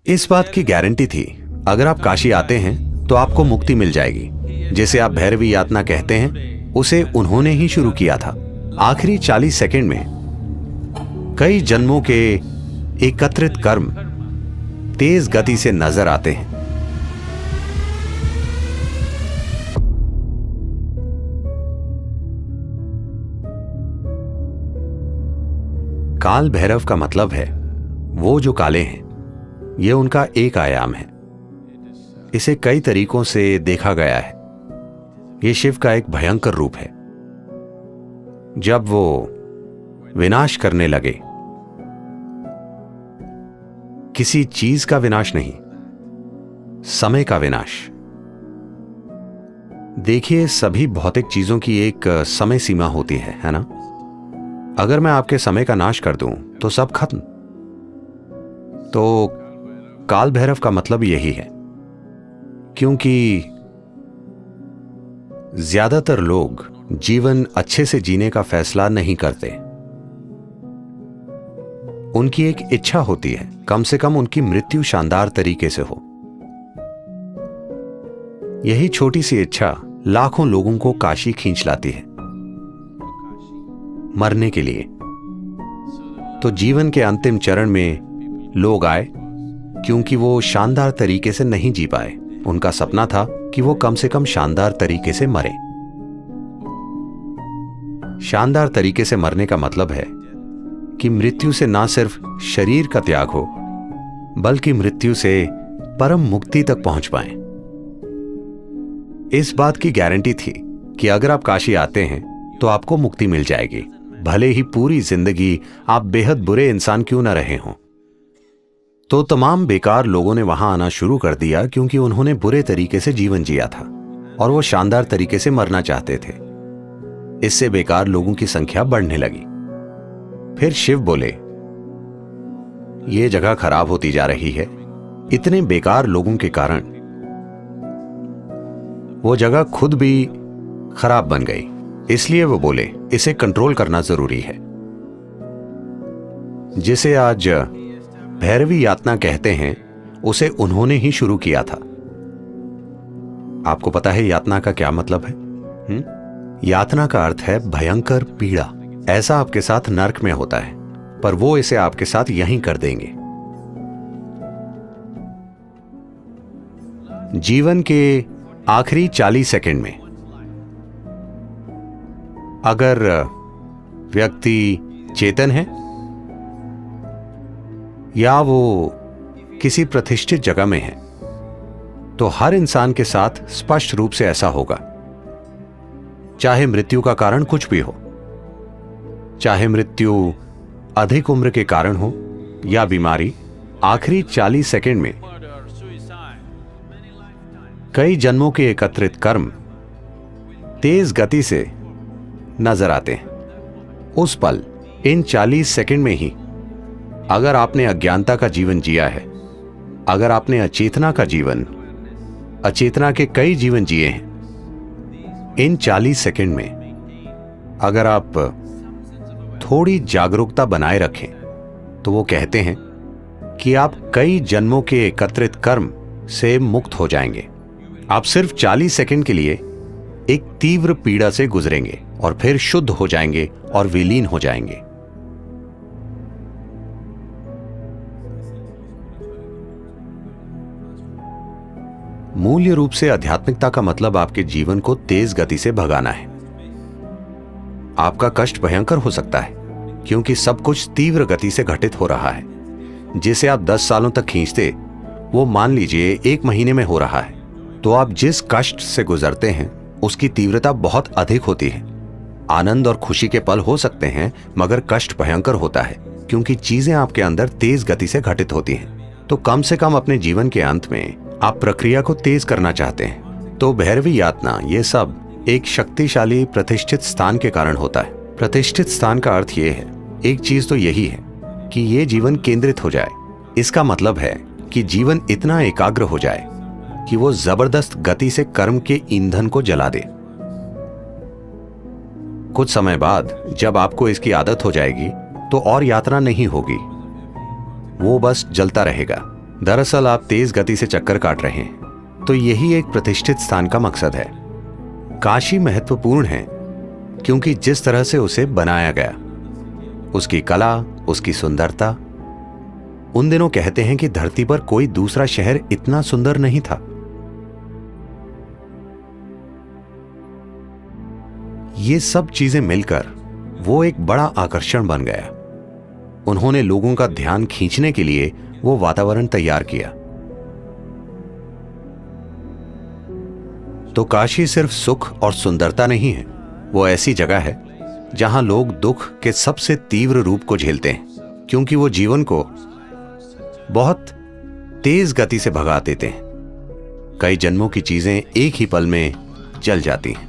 इस बात की गारंटी थी, अगर आप काशी आते हैं तो आपको मुक्ति मिल जाएगी। जिसे आप भैरवी यातना कहते हैं, उसे उन्होंने ही शुरू किया था। आखिरी 40 सेकंड में कई जन्मों के एकत्रित कर्म तेज गति से नजर आते हैं। काल भैरव का मतलब है वो जो काले हैं। यह उनका एक आयाम है। इसे कई तरीकों से देखा गया है। यह शिव का एक भयंकर रूप है। जब वो विनाश करने लगे, किसी चीज का विनाश नहीं, समय का विनाश। देखिए, सभी भौतिक चीजों की एक समय सीमा होती है ना? अगर मैं आपके समय का नाश कर दूं तो सब खत्म। तो काल भैरव का मतलब यही है, क्योंकि ज्यादातर लोग जीवन अच्छे से जीने का फैसला नहीं करते। उनकी एक इच्छा होती है, कम से कम उनकी मृत्यु शानदार तरीके से हो। यही छोटी सी इच्छा लाखों लोगों को काशी खींच लाती है, मरने के लिए। तो जीवन के अंतिम चरण में लोग आए क्योंकि वो शानदार तरीके से नहीं जी पाए। उनका सपना था कि वो कम से कम शानदार तरीके से मरे। शानदार तरीके से मरने का मतलब है कि मृत्यु से ना सिर्फ शरीर का त्याग हो, बल्कि मृत्यु से परम मुक्ति तक पहुंच पाएं। इस बात की गारंटी थी कि अगर आप काशी आते हैं तो आपको मुक्ति मिल जाएगी, भले ही पूरी जिंदगी आप बेहद बुरे इंसान क्यों न रहे हों। तो तमाम बेकार लोगों ने वहां आना शुरू कर दिया क्योंकि उन्होंने बुरे तरीके से जीवन जिया था और वो शानदार तरीके से मरना चाहते थे। इससे बेकार लोगों की संख्या बढ़ने लगी। फिर शिव बोले, ये जगह खराब होती जा रही है। इतने बेकार लोगों के कारण वो जगह खुद भी खराब बन गई। इसलिए वो बोले, इसे कंट्रोल करना जरूरी है। जिसे आज भैरवी यातना कहते हैं, उसे उन्होंने ही शुरू किया था। आपको पता है यातना का क्या मतलब है? यातना का अर्थ है भयंकर पीड़ा। ऐसा आपके साथ नर्क में होता है, पर वो इसे आपके साथ यहीं कर देंगे। जीवन के आखिरी 40 सेकंड में अगर व्यक्ति चेतन है या वो किसी प्रतिष्ठित जगह में है, तो हर इंसान के साथ स्पष्ट रूप से ऐसा होगा। चाहे मृत्यु का कारण कुछ भी हो, चाहे मृत्यु अधिक उम्र के कारण हो या बीमारी, आखिरी 40 सेकंड में कई जन्मों के एकत्रित कर्म तेज गति से नजर आते हैं। उस पल, इन 40 सेकंड में ही, अगर आपने अज्ञानता का जीवन जिया है, अगर आपने अचेतना का जीवन, अचेतना के कई जीवन जिए हैं, इन 40 सेकंड में अगर आप थोड़ी जागरूकता बनाए रखें, तो वो कहते हैं कि आप कई जन्मों के एकत्रित कर्म से मुक्त हो जाएंगे। आप सिर्फ 40 सेकंड के लिए एक तीव्र पीड़ा से गुजरेंगे और फिर शुद्ध हो जाएंगे और विलीन हो जाएंगे। मूल्य रूप से आध्यात्मिकता का मतलब आपके जीवन को तेज गति से भगाना है। आपका कष्ट भयंकर हो सकता है क्योंकि सब कुछ तीव्र गति से घटित हो रहा है। जिसे आप 10 सालों तक खींचते, वो मान लीजिए 1 महीने में हो रहा है। तो आप जिस कष्ट से गुजरते हैं उसकी तीव्रता बहुत अधिक होती है। आनंद और खुशी के पल हो सकते हैं, मगर कष्ट भयंकर होता है क्योंकि चीजें आपके अंदर तेज गति से घटित होती हैं। तो कम से कम अपने जीवन के अंत में आप प्रक्रिया को तेज करना चाहते हैं। तो भैरवी यातना, ये सब एक शक्तिशाली प्रतिष्ठित स्थान के कारण होता है। प्रतिष्ठित स्थान का अर्थ ये है, एक चीज तो यही है कि ये जीवन केंद्रित हो जाए। इसका मतलब है कि जीवन इतना एकाग्र हो जाए कि वो जबरदस्त गति से कर्म के ईंधन को जला दे। कुछ समय बाद जब आपको इसकी आदत हो जाएगी, तो और यात्रा नहीं होगी, वो बस जलता रहेगा। दरअसल आप तेज गति से चक्कर काट रहे हैं, तो यही एक प्रतिष्ठित स्थान का मकसद है। काशी महत्वपूर्ण है क्योंकि जिस तरह से उसे बनाया गया, उसकी कला, उसकी सुंदरता। उन दिनों कहते हैं कि धरती पर कोई दूसरा शहर इतना सुंदर नहीं था। ये सब चीजें मिलकर वो एक बड़ा आकर्षण बन गया। उन्होंने लोगों का ध्यान खींचने के लिए वो वातावरण तैयार किया। तो काशी सिर्फ सुख और सुंदरता नहीं है, वो ऐसी जगह है जहां लोग दुख के सबसे तीव्र रूप को झेलते हैं, क्योंकि वो जीवन को बहुत तेज गति से भगा देते हैं। कई जन्मों की चीजें एक ही पल में जल जाती हैं।